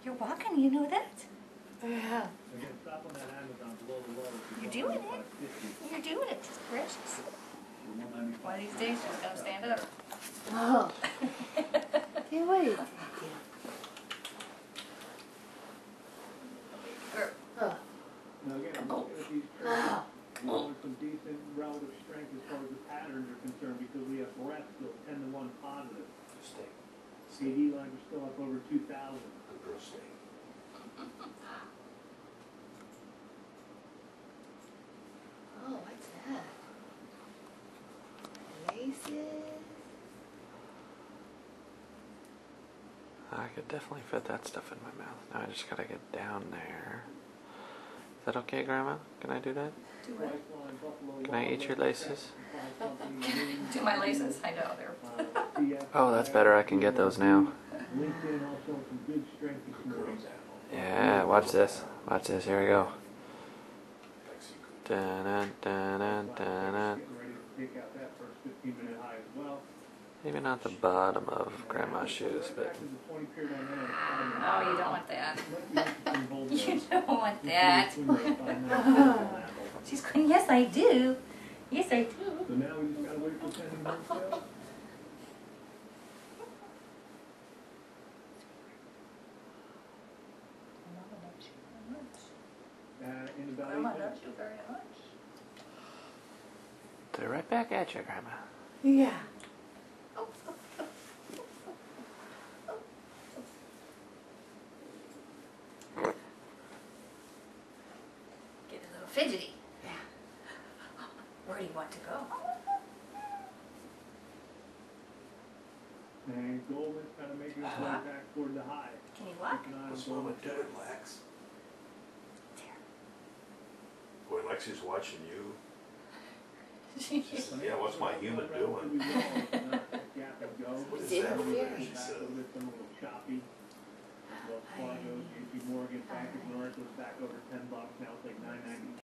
You're walking, you know that? Yeah. You're doing it. You're doing it. It's precious. One of these days she's going to stand up. Oh. Can't wait. Oh. Now again, I'm looking at these trends, with some decent relative strength as far as the patterns are concerned because we have breadth still 10 to 1 positive. CD lines are still up over 2,000. Oh, what's that? Laces? I could definitely fit that stuff in my mouth. Now I just gotta get down there. Is that okay, Grandma? Can I do that? Do what? Can I eat your laces? Do my laces? I know they're. Oh, that's better. I can get those now. LinkedIn also some good strength this morning. Yeah, watch this. Watch this. Here we go. Dun, dun, dun, dun, dun. Getting ready to take out that first 15-minute high as well. Maybe not the bottom of Grandma's shoes, but Oh, you don't want that. You don't want that. She's going, yes, I do. Yes, I do. So now we just gotta wait for 10 minutes now. In about 8 Grandma minutes. loves you very much. they're right back at you, Grandma. Yeah. Get a little fidgety. Yeah. Where do you want to go? And Goldman's kind of making his way back toward the high. Can you walk? Keeping an eye on What's wrong Goldman. with doing, Lex? There. Boy, Lexi's watching you. She She said, yeah, what's my human doing? What is He's that? interfering. She said, A little choppy. Wells Fargo, JP Morgan, Bank of North was back over $10. Now it's like $9.90.